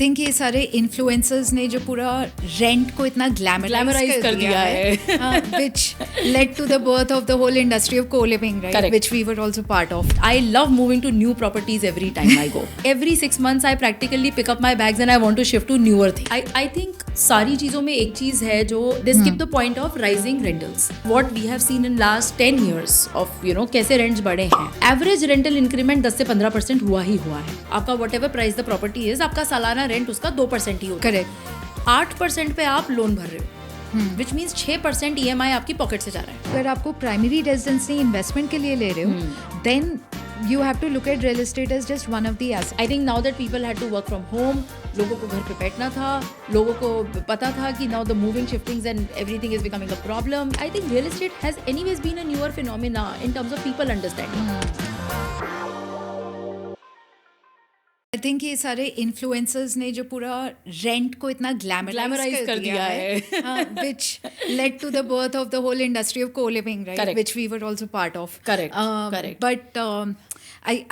Think ये सारे influencers ने जो पूरा रेंट को इतना ग्लैमराइज कर दिया है which led to the birth of the whole industry of co-living, right? Correct. Which we were also part of. I love moving to new properties every time I go. Every 6 months I practically pick up my bags and I want to shift to newer things. I think सारी चीज़ों में एक चीज़ है जो they skip the point of rising rentals. What we have seen in last 10 years of कैसे rents बढ़े हैं. Average rental increment 10 से 15% हुआ है. आपका whatever price the property is, आपका सालाना रेंट उसका 2% ही होता है. करेक्ट. 8% पे आप लोन भर रहे हो, विच मीन्स 6% EMI आपकी पॉकेट से जा रहा है. अगर आपको प्राइमरी रेजिडेंस नहीं इन्वेस्टमेंट के लिए ले रहे हो then you have to look at real estate as just one of the assets. I think now that people had to work from home, लोगों को घर पे बैठना था, लोगों को पता था कि now the moving, shiftings and everything is becoming a problem. I think real estate has anyways been a newer phenomena in terms of people understanding. I think ये सारे इन्फ्लुएंसर्स ने जो पूरा रेंट को इतना ग्लैमराइज कर दिया है which led to the birth of the whole industry of co-living, right? Correct. Which we were also part of. Correct. Correct. But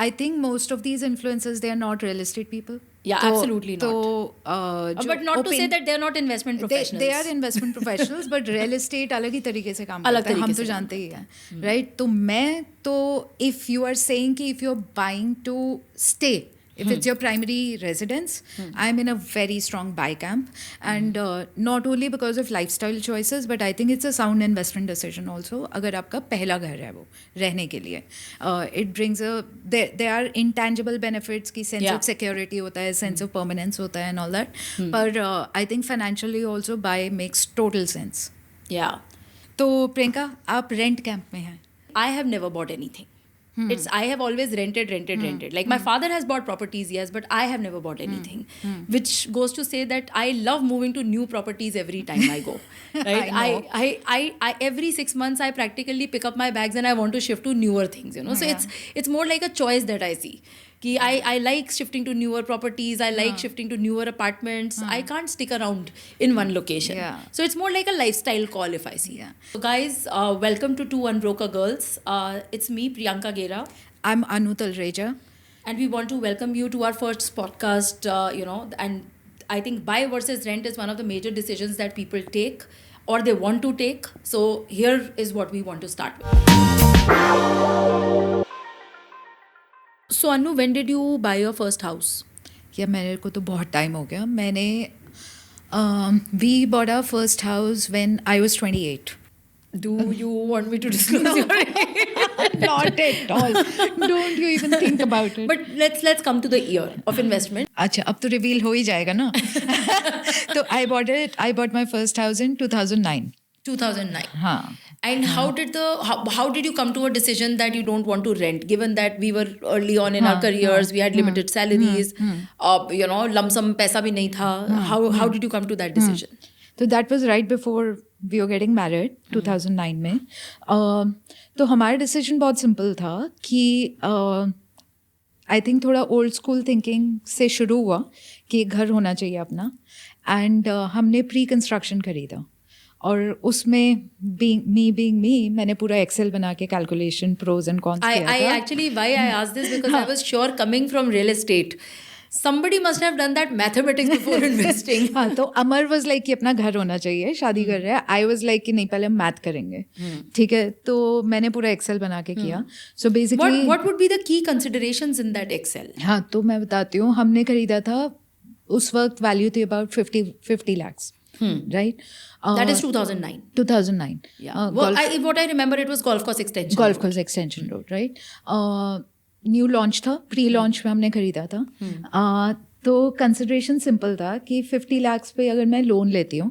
I think most of these influencers, they are not real estate people. Yeah, absolutely not. But not to say that they are not investment professionals. They are investment professionals, but real estate अलग ही तरीके से काम अलग करता है, हम तरीके तो से जानते ही हैं, right? तो मैं तो if you are saying कि if you are buying to stay, if it's your primary residence, I'm in a very strong buy camp, and not only because of lifestyle choices, but I think it's a sound investment decision also. अगर आपका पहला घर है वो रहने के लिए, it brings there are intangible benefits की sense of security होता है, sense of permanence होता है and all that. पर I think financially also buy makes total sense. Yeah. तो प्रियंका, आप रेंट कैंप में हैं. I have never bought anything. I have always rented. Like my father has bought properties, yes, but I have never bought anything. Which goes to say that I love moving to new properties every time I go. Right? I every 6 months I practically pick up my bags and I want to shift to newer things. So it's more like a choice that I see. कि I like shifting to newer properties, I like shifting to newer apartments. I can't stick around in one location. Yeah. So it's more like a lifestyle call if I see. Yeah. So guys, welcome to Two Unbroker Girls. It's me, Priyanka Gera. I'm Anu Talreja. And we want to welcome you to our first podcast, and I think buy versus rent is one of the major decisions that people take or they want to take. So here is what we want to start with. So Anu, when did you buy your first house? या मेरे को तो बहुत time हो गया. मैंने we bought our first house when I was 28. Do you want me to disclose your age? Not at all. Don't you even think about it. But let's come to the year of investment. अच्छा, अब तो reveal हो ही जाएगा ना. तो I bought my first house in 2009. 2009. हाँ. And how did you come to a decision that you don't want to rent, given that we were early on in our careers, we had limited salaries, lump sum पैसा भी नहीं था. How did you come to that decision? So that was right before we were getting married, 2009 में. तो हमारा decision बहुत simple था कि आई थिंक थोड़ा ओल्ड स्कूल थिंकिंग से शुरू हुआ कि घर होना चाहिए अपना. एंड हमने प्री कंस्ट्रक्शन खरीदा और उसमें being me मैंने पूरा एक्सेल बना के कैलकुलेशन प्रोज एंड कॉन्स किया था. I actually why I asked this because I was sure coming from real estate somebody must have done that mathematics before investing. हाँ, तो अमर वाज लाइक कि अपना घर होना चाहिए, शादी कर रहे हैं. आई वाज लाइक कि नहीं, पहले हम मैथ करेंगे. ठीक है, तो मैंने पूरा एक्सेल बना के किया. So basically what would be the key considerations in that excel? हाँ, तो मैं बताती हूँ. हमने खरीदा था उस वक्त वैल्यू थी about 50 lakhs. Right? That is 2009. 2009. Yeah. What I remember, it was Golf Course Extension. Golf Course Extension Road, right? New launch था, प्री लॉन्च में हमने खरीदा था. तो कंसिडरेशन सिंपल था कि 50 lakhs पे अगर मैं लोन लेती हूँ,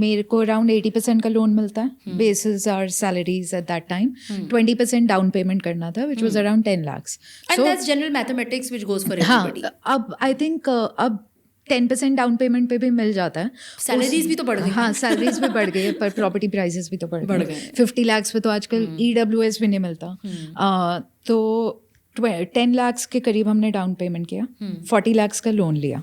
मेरे को अराउंड 80% का लोन मिलता है basis our salaries at that time. 20% down payment करना था, which was around 10 lakhs. And that's general mathematics which goes for everybody. हाँ, अब आई थिंक अब 10% डाउन पेमेंट पे भी मिल जाता है. सैलरीज भी तो बढ़ गई. हाँ, सैलरीज भी बढ़ गई है, पर प्रॉपर्टी प्राइसेस भी तो बढ़ गए. 50 lakhs पे तो आजकल EWS भी नहीं मिलता. तो 10 lakhs के करीब हमने डाउन पेमेंट किया. 40 lakhs का लोन लिया.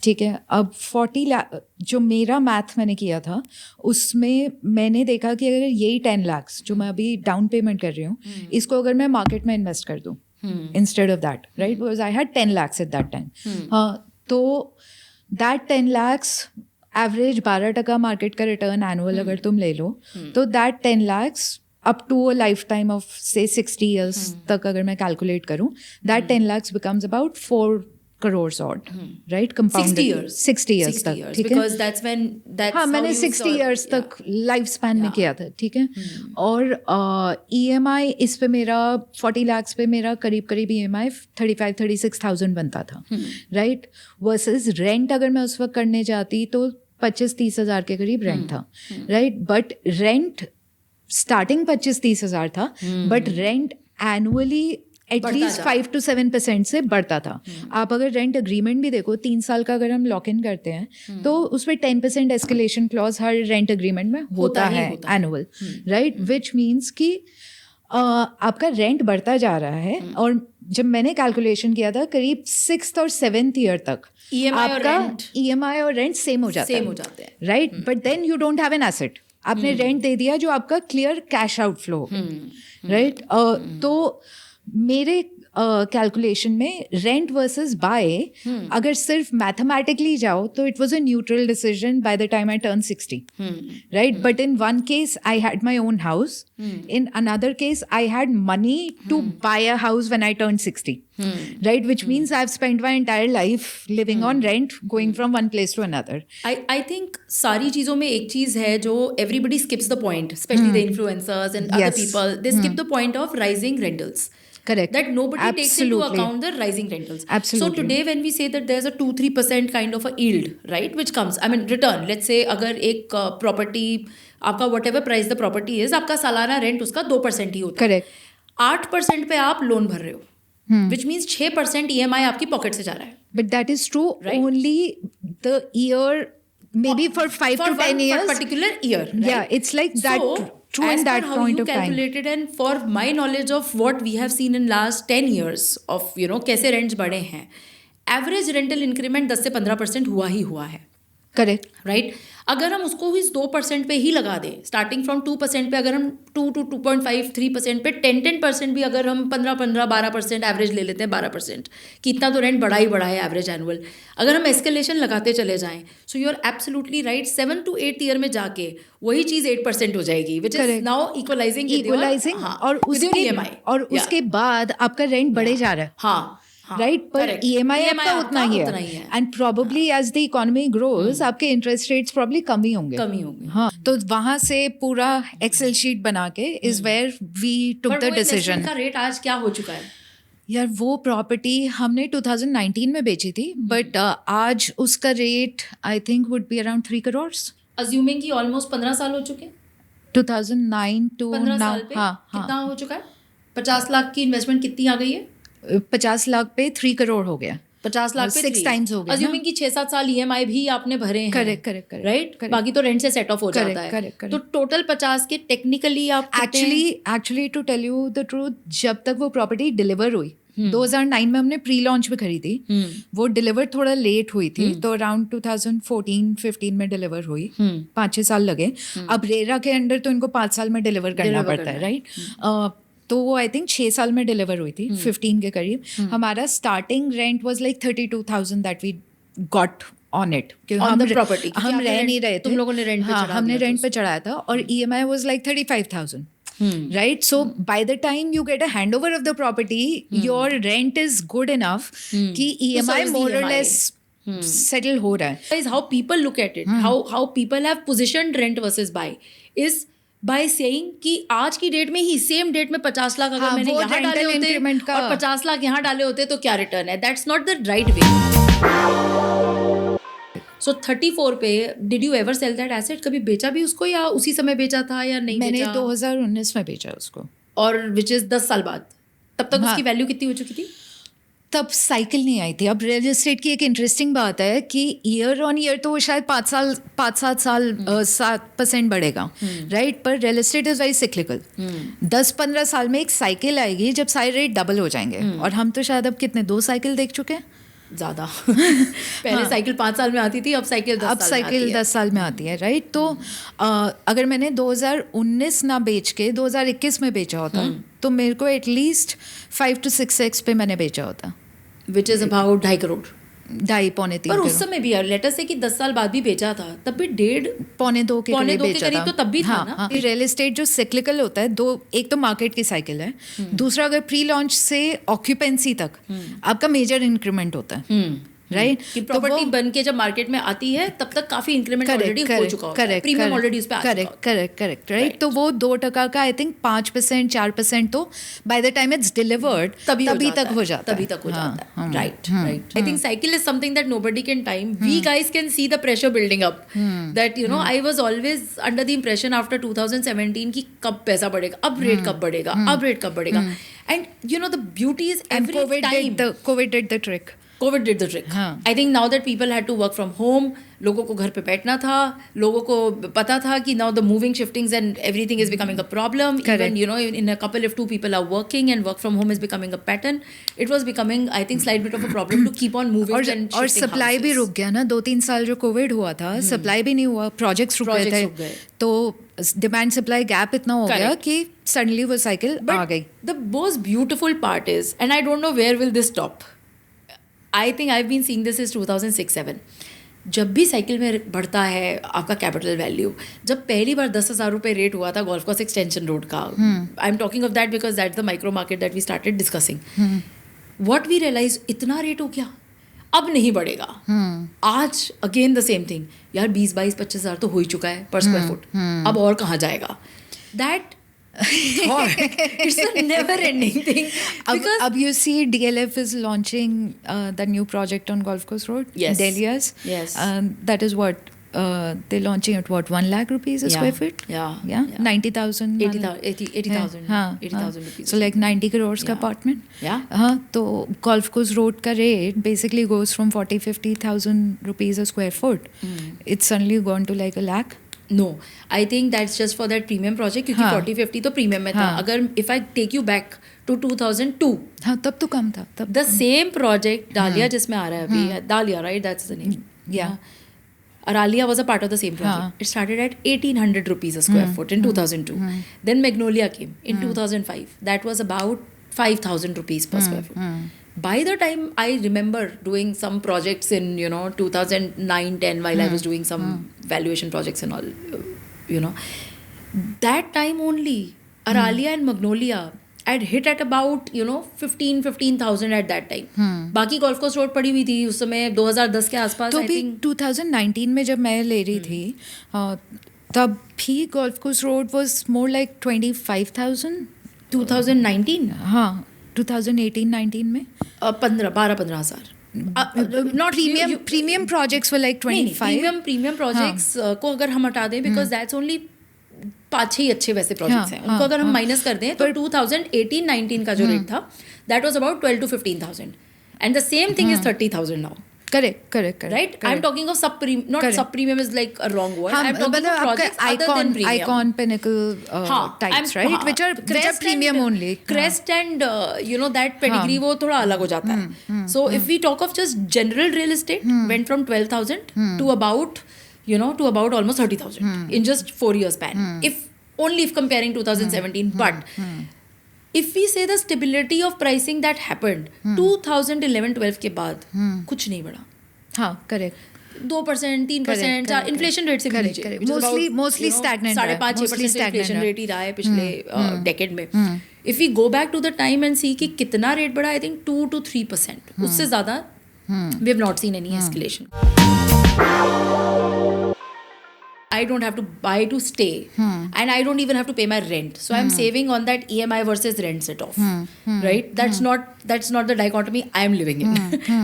ठीक है, अब 40 lakh जो मेरा मैथ मैंने किया था उसमें मैंने देखा कि अगर यही 10 lakhs जो मैं अभी डाउन पेमेंट कर रही हूँ, इसको अगर मैं मार्केट में इन्वेस्ट कर दूँ instead of that, right, because I had 10 lakhs at that time. तो दैट 10 lakhs एवरेज 12% मार्केट का रिटर्न एनुअल अगर तुम ले लो तो that 10 lakhs up to a life time of से 60 years तक अगर मैं कैलकुलेट करूँ that 10 lakhs becomes about 4 crores odd, right? Compounded 60 years तक, ठीक है? Because that's when हाँ, मैंने 60 years तक लाइफ स्पैन में किया था, ठीक है? और EMI इस पे मेरा 40 lakhs पे मेरा करीब EMI 35-36,000 बनता था, राइट? वर्सेस रेंट अगर मैं उस वक्त करने जाती तो 25-30 हज़ार के करीब रेंट था, राइट? बट रेंट स्टार्टिंग 25-30 हज़ार था, but rent annually at least 5 to 7% से बढ़ता था. आप अगर रेंट अग्रीमेंट भी देखो 3 साल का अगर हम लॉक इन करते हैं तो उसमें 10% एस्केलेशन क्लॉज हर रेंट अग्रीमेंट में होता है एनुअल, राइट? विच मीन्स कि आपका रेंट बढ़ता जा रहा है. और जब मैंने कैलकुलेशन किया था करीब 6th और 7th ईयर तक आपका EMI और रेंट सेम हो जाते हैं, right? But then you don't have an asset. आपने रेंट दे दिया जो आपका क्लियर कैश आउटफ्लो, राइट? तो मेरे कैलकुलेशन में रेंट वर्सेस बाय अगर सिर्फ मैथमेटिकली जाओ तो it was a neutral decision by the time I turn 60, राइट? But in one case I had my own house, in another case I had money to buy a house when I turn 60, right? Which means I've spent my entire life living on rent, going from one place to another. I think सारी चीज़ों में एक चीज़ है जो everybody skips the point, especially the influencers and other people. They skip the point of rising rentals. Correct. That nobody takes into account the rising rentals. Absolutely. So today when we say that there's a 2-3% kind of a yield, right, which comes, I mean return. Let's say अगर एक property आपका whatever price the property is, आपका सालाना rent उसका 2% ही होता है. Correct. 8% पे आप लोन भर रहे हो. Which means 6% EMI आपकी पॉकेट से जा रहा है. But that is true only the year, maybe for 5 to 10 years. For particular year. Right? Yeah, it's like that. So, true in that point of time. Calculated and for my knowledge of what we have seen in last 10 years of कैसे rents बढ़े हैं, average rental increment 10 से 15% हुआ ही हुआ है. Correct, right? अगर हम उसको इस 2% पे ही लगा दें, स्टार्टिंग फ्रॉम 2% पे अगर हम 2 to 2.5 3% पे 10% भी अगर हम 12% एवरेज ले लेते हैं, 12% कि इतना तो रेंट बढ़ा ही बढ़ा है एवरेज एनुअल. अगर हम एस्केलेशन लगाते चले जाएं, so you are absolutely right, 7 to 8 year में जाके वही चीज़ 8% हो जाएगी, विच इज नाउ इक्वलाइजिंग और उसके बाद आपका रेंट बढ़े जा रहा है. हाँ, राइट, पर EMI आपका उतना ही है. And probably as the economy grows आपके इंटरेस्ट रेट्स प्रोबेबली कम ही होंगे. हाँ, तो वहां से पूरा एक्सेल शीट बना के is where we took the decision. का रेट आज क्या हो चुका है यार? वो प्रॉपर्टी हमने 2019 में बेची थी, बट आज उसका rate I think would be around 3 crores. Assuming कि ऑलमोस्ट 15 साल हो चुके, 2009 टू नाउ. हाँ, कितना हो चुका है? 50 लाख की इन्वेस्टमेंट कितनी आ गई है? 50 लाख पे 3 crore हो गया. 50 लाख पे 6 times हो गया. अज्यूमिंग कि 6-7 साल EMI भी आपने भरे हैं. Correct, right? बाकी तो रेंट से सेट ऑफ हो जाता है. करेक्ट. तो टोटल 50 के टेक्निकली आप actually to tell you the truth, जब तक वो प्रॉपर्टी डिलीवर हुई 2009 में हमने प्री लॉन्च में खरीदी, वो डिलीवर थोड़ा लेट हुई थी, तो अराउंड 2014-15 में डिलीवर हुई. 5-6 साल लगे. अब रेरा के अंडर तो इनको 5 साल में डिलीवर करना पड़ता है, राइट? तो वो आई थिंक 6 साल में डिलीवर हुई थी, 15 के करीब. हमारा starting rent was like 32,000 that we got on it. हम प्रॉपर्टी हम रह नहीं रहे थे, तुम लोगों ने रेंट पे चढ़ा, हमने रेंट पे चढ़ाया था. और EMI was like 35,000. Right? So by the time you get a handover of the property, your rent is good enough कि EMI more or less settle हो रहा है. How people look at it, how people have positioned rent versus buy is by saying कि आज की date में ही same date में 50 लाख अगर मैंने यहाँ डाले होते और 50 लाख यहाँ डाले होते तो क्या रिटर्न है? That's not the right way. So 34 पे did you ever sell that asset? कभी बेचा भी उसको या उसी समय बेचा था या नहीं? मैंने 2019 में बेचा उसको. और which is 10 साल बाद. तब तक उसकी वैल्यू कितनी हो चुकी थी? तब साइकिल नहीं आई थी. अब रियल एस्टेट की एक इंटरेस्टिंग बात है कि ईयर ऑन ईयर तो वो शायद 5-7 साल 7% बढ़ेगा, राइट? पर real estate is very cyclical. 10-15 साल में एक साइकिल आएगी जब सारे रेट डबल हो जाएंगे. और हम तो शायद अब कितने 2 साइकिल देख चुके हैं. ज़्यादा पहले साइकिल 5 साल में आती थी, अब साइकिल 10 साल में आती है, राइट? तो अगर मैंने 2019 ना बेच के 2021 में बेचा होता तो मेरे को एटलीस्ट 5 to 6x पे मैंने बेचा होता. Which is about 2.5 crore. ढाई पौने 3 पर उस करोड़, समय भी यार लेटर से कि 10 साल बाद भी बेचा था तब भी 1.5 पौने 2 के पौने करीब 2 के बेचा करीब था। तो तब भी था ना। हाँ, रियल एस्टेट जो सिक्लिकल होता है, दो, एक तो मार्केट की साइकिल है, दूसरा अगर प्री लॉन्च से ऑक्यूपेंसी तक आपका मेजर इंक्रीमेंट होता है, राइट? कि प्रॉपर्टी बन के जब मार्केट में आती है तब तक काफी इंक्रीमेंट ऑलरेडी हो चुका होता है, प्रीमियम ऑलरेडी उस पे आ चुका होता है। Correct, right? तो वो 2% का आई थिंक 5% 4% तो by the time it's delivered तभी तक हो जाता है। Right. I think cycle is something that nobody can time, we guys can see the pressure building up, that you know I was always under the impression after 2017 कि कब पैसा बढ़ेगा, अब रेट कब बढ़ेगा, अब रेट कब बढ़ेगा, and you know the beauty is every time COVID did the trick. COVID did the trick. I think now that people had to work from home, लोगों को घर पे बैठना था, लोगों को पता था कि now the moving, shiftings and everything is becoming a problem. Correct. Even, you know, in a couple if two people are working and work from home is becoming a pattern, it was becoming, I think, slight bit of a problem to keep on moving and shifting और supply भी रुक गया ना, 2-3 साल जो Covid हुआ था, supply भी नहीं हुआ, प्रोजेक्ट्स रुक गए थे, तो डिमांड सप्लाई गैप इतना हो गया कि सडनली वो साइकिल आ गई। The most beautiful part is, and I don't know where will this stop, I think I've been seeing this since 2006-7. जब भी साइकिल में बढ़ता है आपका कैपिटल वैल्यू, जब पहली बार 10,000 रुपये रेट हुआ था गोल्फ कोर्स एक्सटेंशन रोड का, I am talking of that because that's the micro market that we started discussing, what we realise इतना रेट हो गया, अब नहीं बढ़ेगा। आज अगेन द सेम थिंग, यार 20-22-25,000 तो हो ही चुका है पर स्क्वायर फुट, अब और कहाँ जाएगा? That it's a never ending thing. Ab you see DLF is launching the new project on Golf Course Road. Yes. Dahlias. Yes. That is what they're launching at what, 1 lakh rupees a square foot? Yeah. 90,000. 80,000 rupees. So like 90 crores का apartment. Yeah. तो Golf Course Road का rate basically goes from 40,000-50,000 rupees a square foot. It's suddenly gone to like 1 lakh. No, I think that's just for that premium project क्योंकि 40-50 तो premium में था। अगर if I take you back to 2002, हाँ तब तो कम था, तब the same project डालिया जिसमें आ रहा है अभी, डालिया, right, that's the name. Yeah. Aralia was a part of the same project. It started at 1,800 rupees a square foot in 2002. Then Magnolia came in 2005. That was about 5,000 rupees per square foot. By the time I remember doing some projects in, you know, 2009-10 while I was doing some valuation projects and all, you know, that time only Aralia and Magnolia had hit at about, you know, 15,000 at that time. बाकी golf course road पड़ी हुई थी उस समय 2010 के आसपास। तो भी 2019 में जब मैं ले रही थी तब भी golf course road was more like 25,000। 2019? हाँ 2018-19 में 12-15 हज़ार। Not premium projects were like 25. Premium projects को अगर हम हटा दें बिकॉज दैट्स ओनली 5-6 ही अच्छे वैसे प्रोजेक्ट्स हैं, उनको अगर हम माइनस कर दें तो 2018-19 का जो रेट था that was about 12,000-15,000 and the same thing is 30,000 now. Correct. Right? I'm talking of not sub-premium is like a wrong word. I'm talking of projects other than premium. Icon, Pinnacle types, right? Which are premium only. Crest and, you know, that pedigree वो थोड़ा अलग हो जाता है. So if we talk of just general real estate, went from 12,000 to about, you know, to about almost 30,000 in just 4 years span. If comparing 2017, but if we say the stability of pricing that happened 2011-12 के बाद कुछ नहीं बढ़ा। हाँ correct 2%, 3%, inflation rate से भी नीचे, mostly stagnant 5-6% inflation rate ही रहा है पिछले डेकेड में। If we go back to the time and see कि कितना रेट बढ़ा, आई थिंक 2-3%, उससे ज़्यादा we have not seen any escalation. I don't have to buy to stay and I don't even have to pay my rent, so I'm saving on that EMI versus rent set off, right? That's not the dichotomy I'm living in,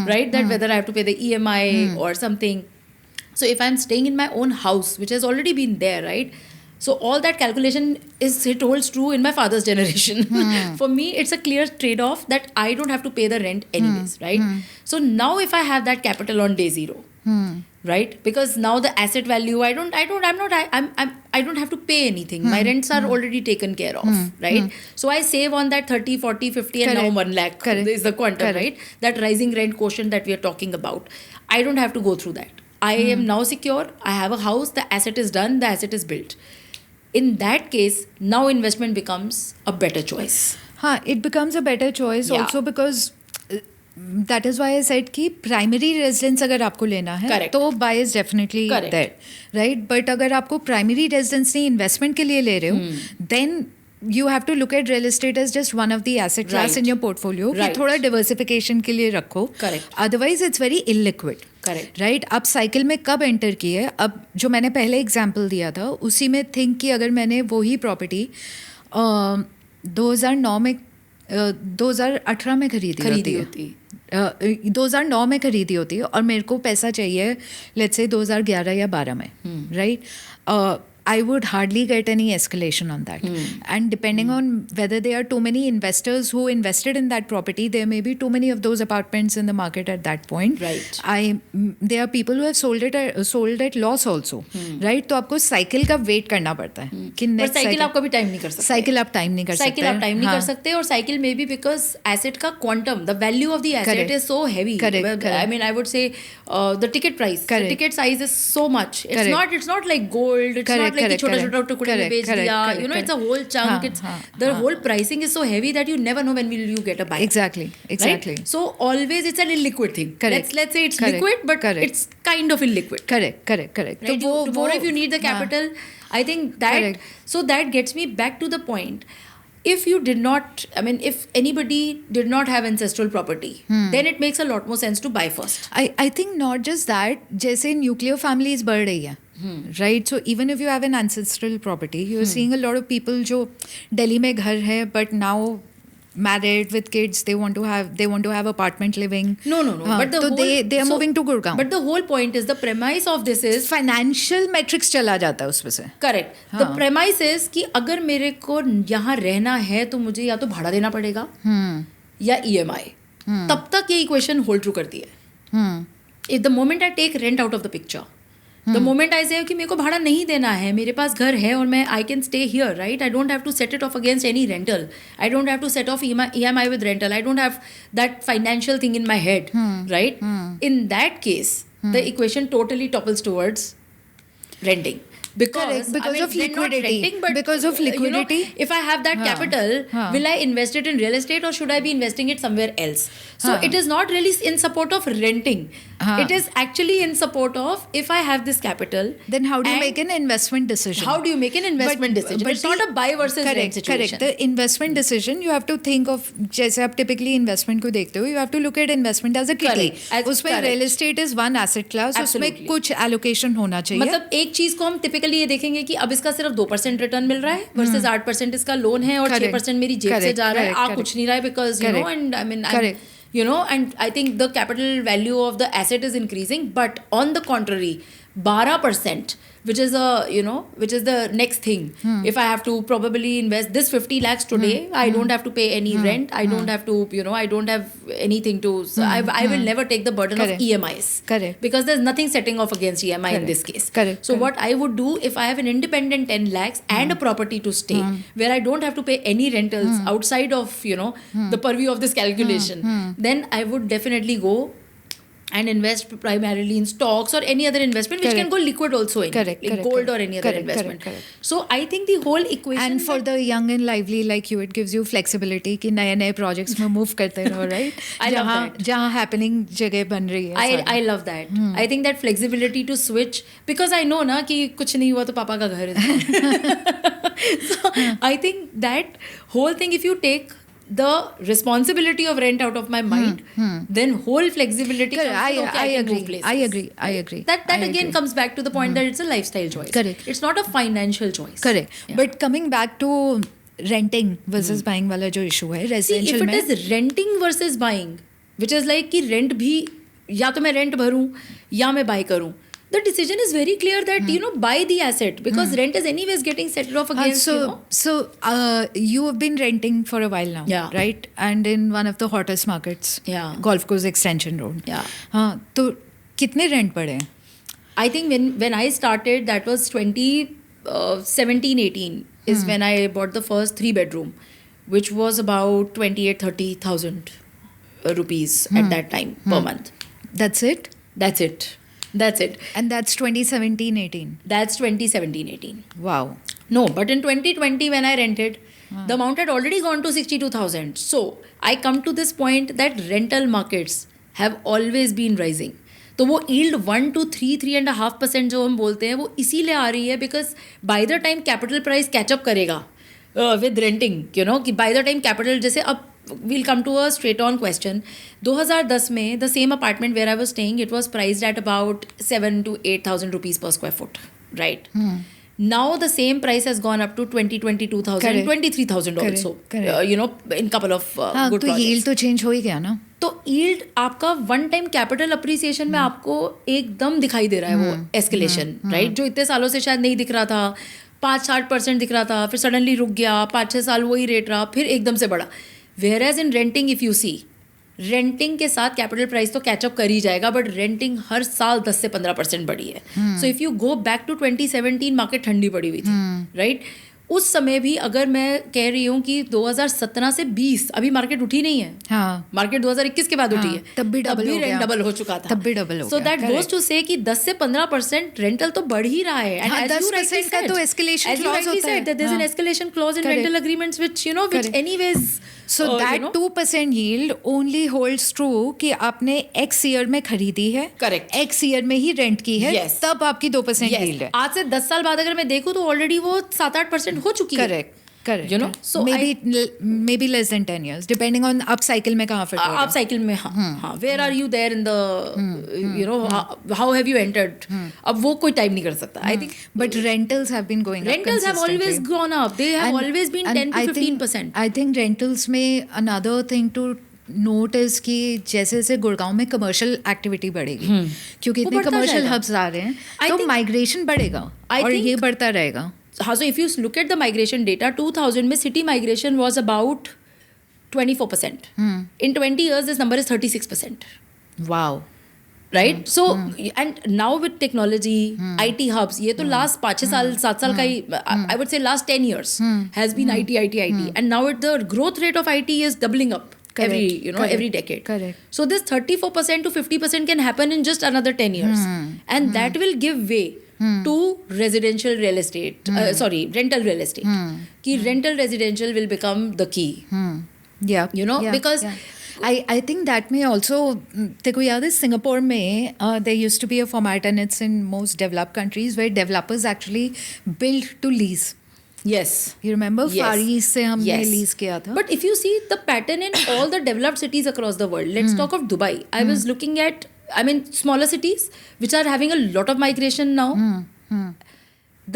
right? That whether I have to pay the EMI or something. So if I'm staying in my own house which has already been there, right, so all that calculation holds true in my father's generation. For me it's a clear trade-off that I don't have to pay the rent anyways, right? So now if I have that capital on day zero, right, because now the asset value I don't have to pay anything, my rents are already taken care of, right? So I save on that 30, 40, 50 and now 1 lakh is the quantum, right? That rising rent quotient that we are talking about, I don't have to go through that. I am now secure, I have a house, the asset is done, the asset is built. In that case now investment becomes a better choice. It becomes a better choice also because that is why I said कि primary residence अगर आपको लेना है Correct. तो buy is definitely Correct. There, right. But अगर आपको primary residence नहीं investment के लिए ले रहे हो, then you have to look at real estate as just one of the asset class Right. in your portfolio. कि Right. थोड़ा diversification के लिए रखो. Correct. Otherwise it's very illiquid. Correct. Right. अब साइकिल में कब एंटर किए, अब जो मैंने पहले एग्जांपल दिया था उसी में थिंक कि अगर मैंने वही प्रॉपर्टी 2009 में 2018 में खरीदी होती 2009 में खरीदी होती और मेरे को पैसा चाहिए लेट्स से 2011 या 12 में, right. I would hardly get any escalation on that. And depending on whether there are too many investors who invested in that property, there may be too many of those apartments in the market at that point. Right. There are people who have sold at loss also, right? तो आपको cycle का wait करना पड़ता है कि पर next cycle आप कभी टाइम नहीं कर सकते. साइकिल आप टाइम नहीं कर सकते. साइकिल आप टाइम नहीं कर सकते और साइकिल में भी बिकॉज एसेट का quantum, the value of the asset is so heavy. I mean I would say the ticket price, the ticket size is so much. It's not like gold. It's not like छोटा छोटा टुकड़े में बेच दिया. You know, it's a whole chunk. It's the whole pricing is so heavy that you never know when will you get a buy. Exactly. Right? So always it's an illiquid thing. Correct. Let's say it's liquid, but it's kind of illiquid. Correct. Right? Tomorrow if you need the capital, I think that, so that gets me back to the point. If you did not, I mean, if anybody did not have ancestral property, then it makes a lot more sense to buy first. I think not just that, जैसे nuclear families बढ़ रही है, right? So even if you have an ancestral property, you're seeing a lot of people जो दिल्ली में घर है but now married with kids, they want to have apartment living. No. But the whole, they are moving to Gurgaon. But the whole point is, the premise of this is financial metrics चला जाता है उसमें से. Correct. The premise is कि अगर मेरे को यहाँ रहना है तो मुझे या तो भाड़ा देना पड़ेगा या EMI. तब तक ये इक्वेशन होल्ड ट्रू करती है. If the moment I take rent out of the picture, the moment I say कि मेरे को भाड़ा नहीं देना है, मेरे पास घर है और मैं I can stay here, right? I don't have to set it off against any rental. I don't have to set off EMI with rental. I don't have that financial thing in my head, right? In that case, the equation totally topples towards renting. Because I mean, of liquidity. Renting, but, because of liquidity. You know, if I have that capital, will I invest it in real estate or should I be investing it somewhere else? So it is not really in support of renting. It is actually in support of, if I have this capital, then how do you make an investment decision? How do you make an investment decision? But it's not a buy versus rent situation. Correct. The investment decision, you have to think of, जैसे आप typically investment को देखते हो, you have to look at investment as a kitty. उसमें real estate is one asset class. उसमें कुछ allocation होना चाहिए. मतलब एक चीज को हम typically ये देखेंगे कि अब इसका सिर्फ 2% रिटर्न मिल रहा है versus 8% इसका लोन है और 6% मेरी जेब से जा रहा है. आ कुछ नहीं रहा है because you know, and I mean, you know, and I think the capital value of the asset is increasing, but on the contrary, 12%, which is the next thing. If I have to probably invest this 50 lakhs today, I don't have to pay any rent. I don't have to, I don't have anything to, so I will never take the burden of EMIs. Correct. Because there's nothing setting off against EMI in this case. Correct. So what I would do, if I have an independent 10 lakhs and a property to stay, where I don't have to pay any rentals outside of, the purview of this calculation, then I would definitely go and invest primarily in stocks or any other investment which can go liquid also in gold or any other investment. So I think the whole equation, and for the young and lively like you, it gives you flexibility कि नए projects में move करते रहो, right? I love that. जहाँ happening जगह बन रही है. I love that. I think that flexibility to switch, because I know ना कि कुछ नहीं हुआ तो पापा का घर है. So I think that whole thing, if you take the responsibility of rent out of my mind, then whole flexibility comes with, I agree. That again comes back to the point that it's a lifestyle choice. Correct. It's not a financial choice. Correct. Yeah. But coming back to renting versus buying वाला जो issue है residential में. If it is renting versus buying, which is like कि rent भी या तो मैं rent भरूं या मैं buy करूं, the decision is very clear that buy the asset, because rent is anyways getting set off against. So you have been renting for a while now, right? And in one of the hottest markets, Golf Course Extension Road. तो कितने rent पड़े हैं? I think when I started, that was 2017-18 is when I bought the first 3-bedroom, which was about 28,000-30,000 rupees at that time per month. That's it. And that's 2017-18. That's 2017-18. Wow. No, but in 2020 when I rented, The amount had already gone to 62,000. So I come to this point that rental markets have always been rising. तो वो yield 1 to 3.5% जो हम बोलते हैं वो इसीलिए आ रही है because by the time capital price catch up करेगा with renting, you know, कि by the time capital जैसे अब we'll come to a straight on question. 2010 में the same apartment where I was staying, it was priced at about 7 to 8,000 rupees per square foot, right? Now the same price has gone up to 22,000, Correct. 23,000 Correct. also. Correct. You know, in couple of हाँ, good तो projects. yield तो change हो ही गया ना. तो yield आपका one time capital appreciation में आपको एकदम दिखाई दे रहा है वो एस्केलेशन, राइट? जो इतने सालों से शायद नहीं दिख रहा था, 5-60% दिख रहा था, फिर सडनली रुक गया, 5-6 साल वही रेट रहा, फिर एकदम से बढ़ा. Whereas in renting if you see, renting के साथ कैपिटल प्राइस तो कैचअप कर ही जाएगा, बट रेंटिंग हर साल 10 से 15% बढ़ी है. So if you go back to 2017, market ठंडी पड़ी हुई थी, राइट? उस समय भी अगर मैं कह रही हूँ कि 2017 से 20 अभी मार्केट उठी नहीं है. हाँ. मार्केट 2021 के बाद उठी है, तब भी डबल हो रेंट गया. डबल हो चुका था. तब भी डबल हो सो गया. दैट गोज टू से कि 10 से 15% रेंटल तो बढ़ ही रहा है. हाँ, 10% का तो escalation clause होता है. There's an escalation clause in Correct. rental agreements which you know which Correct. anyways So that 2% yield only holds true कि आपने X year में खरीदी है, Correct. X year में ही रेंट की है, Yes. तब आपकी 2% Yes. yield है. आज से 10 साल बाद अगर मैं देखूँ तो ऑलरेडी वो 7-8% हो चुकी है. Correct. Correct. You know, so maybe less than 10 years, depending on up cycle में कहाँ फिट हो रहा आप साइकिल में हाँ where are you there in the you know how have you entered, अब वो कोई टाइम नहीं कर सकता. I think But rentals have been going up rentals have always consistently. gone up. They have always been 10 to I think- 15%. I think rentals में another thing to note is कि जैसे जैसे गुड़गांव में कमर्शियल एक्टिविटी बढ़ेगी, क्योंकि वो इतने बढ़ता कमर्शियल जाएगा. हब्स आ रहे हैं, I तो think- माइग्रेशन बढ़ेगा I और think- ये बढ़ता रहेगा. हाँ, so if you look at the migration data, 2000 में city migration was about 24%. In 20 years, this number is 36%. Wow. Right? So, and now with technology, IT hubs, ये तो last 5-6 साल 7 साल का ही, I would say last 10 years has been IT. And now the growth rate of IT is doubling up every, Correct. you know, Correct. every decade. Correct. So this 34% to 50% can happen in just another 10 years. And that will give way to residential real estate, rental real estate. कि rental residential will become the key. Yeah. You know, yeah, because- yeah. I think that may also, देखो याद है Singapore में there used to be a format, and it's in most developed countries, where developers actually build to lease. Yes. You remember Yes. Far East से हमने Yes. lease किया था. But if you see the pattern in all the developed cities across the world, let's talk of Dubai. I was looking at, smaller cities which are having a lot of migration now.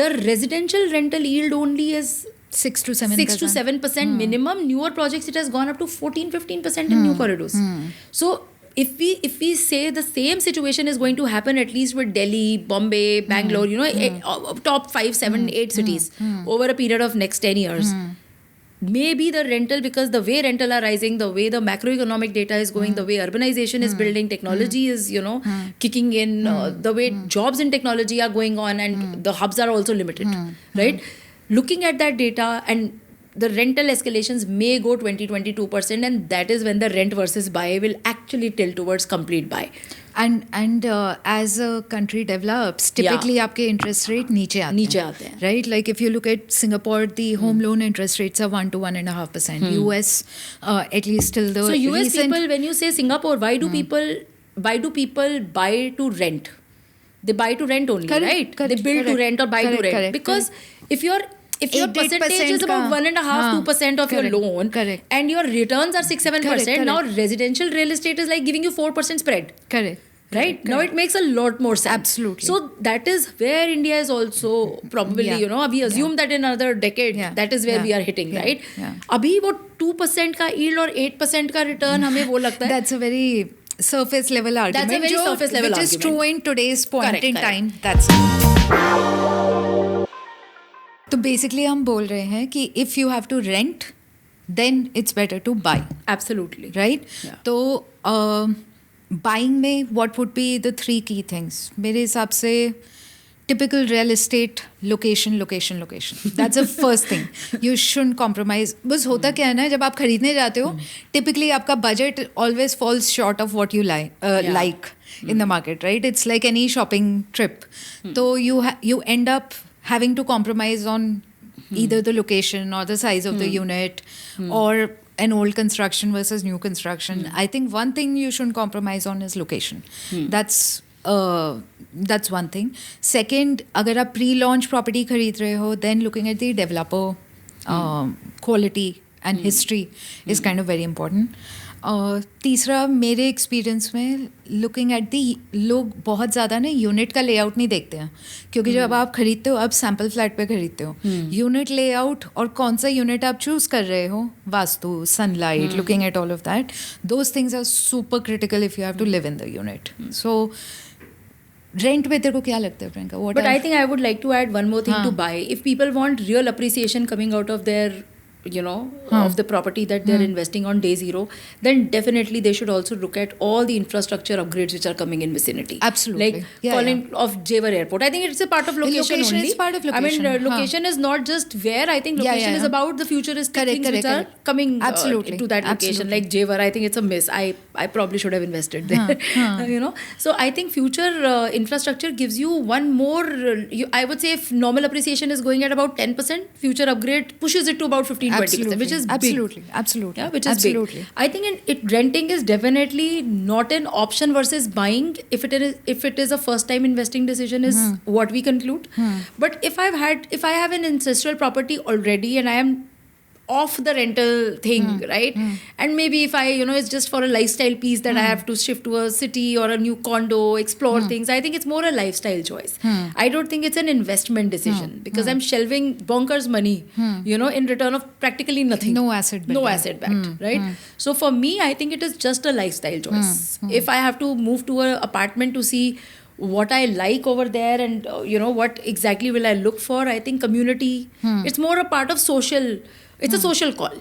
The residential rental yield only is 6 to 7%. 6 to 7% minimum. Newer projects, it has gone up to 14-15% in new corridors. So if we say the same situation is going to happen at least with Delhi, Bombay, Bangalore, you know, top 5, 7, 8 cities over a period of next 10 years. Maybe the rental, because the way rental are rising, the way the macroeconomic data is going, the way urbanization is building, technology is, you know, kicking in, the way jobs in technology are going on, and the hubs are also limited, right? Looking at that data, and the rental escalations may go 20-22%, and that is when the rent versus buy will actually tilt towards complete buy. And as a country develops, typically आपके interest rate नीचे आते हैं. Right? Like if you look at Singapore, the home loan interest rates are 1 to 1.5%. US, at least till the So US recent, people, when you say Singapore, why do people buy to rent? They buy to rent only, Correct, right? correct, They build to correct, rent or buy to correct, rent. correct, Because if your 8% percentage is about 1.5-2% of your correct, loan, correct. and your returns are 6-7%, Correct, now correct. residential real estate is like giving you 4% spread. correct. Right? Now it makes a lot more sense. Absolutely. So that is where India is also probably, Yeah. you know, we assume that in another decade, Yeah. that is where Yeah. we are hitting, Yeah. right? Yeah. अभी वो 2% का yield और 8% का return हमें वो लगता है. That's a very surface level argument. That's a very जो- surface level which argument. is true in today's point Correct, in correct. time. That's it. तो basically हम बोल रहे हैं कि if you have to rent, then it's better to buy. Absolutely. Right? Yeah. तो buying में what would be the 3 key things? मेरे हिसाब से typical real estate location. That's the first thing. You shouldn't compromise. बस होता क्या है ना, जब आप खरीदने जाते हो, typically आपका budget always falls short of what you like in the market, right? It's like any shopping trip. So you end up having to compromise on either the location or the size of the unit or an old construction versus new construction. I think one thing you shouldn't compromise on is location. That's one thing. Second, अगर आप pre-launch property खरीद रहे हो, then looking at the developer quality and history is kind of very important. तीसरा मेरे experience में looking at the, लोग बहुत ज़्यादा ना यूनिट का लेआउट नहीं देखते हैं, क्योंकि जब आप खरीदते हो, अब सैम्पल फ्लैट पे खरीदते हो, यूनिट लेआउट और कौन सा यूनिट आप चूज़ कर रहे हो, vastu, sunlight, looking at all of that, those things are super critical if you have to live in the unit. So rent पे तेरे को क्या लगता है Priyanka? But I think I would like to add one more thing to buy. If people want real appreciation coming out of their, of the property that they're investing on day zero, then definitely they should also look at all the infrastructure upgrades which are coming in vicinity. Absolutely. Like calling of Jewar Airport. I think it's a part of location only. Is part of location. I mean, location is not just where. I think location is about the futuristic things which are coming to that location. Like Jewar, I think it's a miss. I probably should have invested there. So I think future infrastructure gives you one more. I would say if normal appreciation is going at about 10%, future upgrade pushes it to about 15-20%, which is big. Absolutely. Yeah, which is big. I think renting is definitely not an option versus buying. If it is a first time investing decision is what we conclude. But if I have an ancestral property already and I am off the rental thing, right? And maybe if it's just for a lifestyle piece that I have to shift to a city or a new condo, explore things, I think it's more a lifestyle choice. I don't think it's an investment decision because I'm shelving bonkers money, in return of practically nothing. No asset backed. No asset backed, right? So for me, I think it is just a lifestyle choice. If I have to move to an apartment to see what I like over there and what exactly will I look for, I think community, it's more a part of social. It's a social call.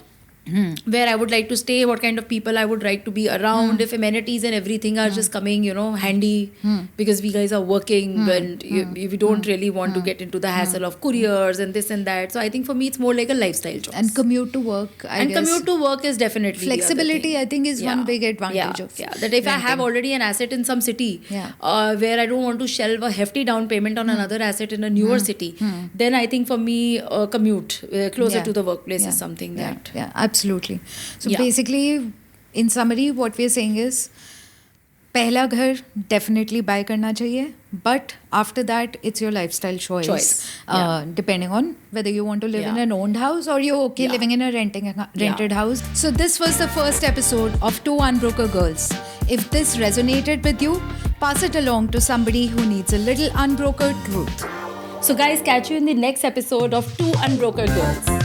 Where I would like to stay, what kind of people I would like to be around, if amenities and everything are just coming, handy, because we guys are working and we don't really want to get into the hassle of couriers and this and that. So I think for me, it's more like a lifestyle choice. And commute to work, I guess. Commute to work is definitely flexibility, I think, is one big advantage of that if I have already an asset in some city where I don't want to shelve a hefty down payment on another asset in a newer city, then I think for me, commute closer to the workplace is something that... Absolutely. So basically, in summary, what we're saying is, पहला घर definitely buy करना चाहिए, but after that, it's your lifestyle choice. Depending on whether you want to live in an owned house or you're okay living in a rented house. So this was the first episode of Two Unbroker Girls. If this resonated with you, pass it along to somebody who needs a little unbrokered truth. So guys, catch you in the next episode of Two Unbroker Girls.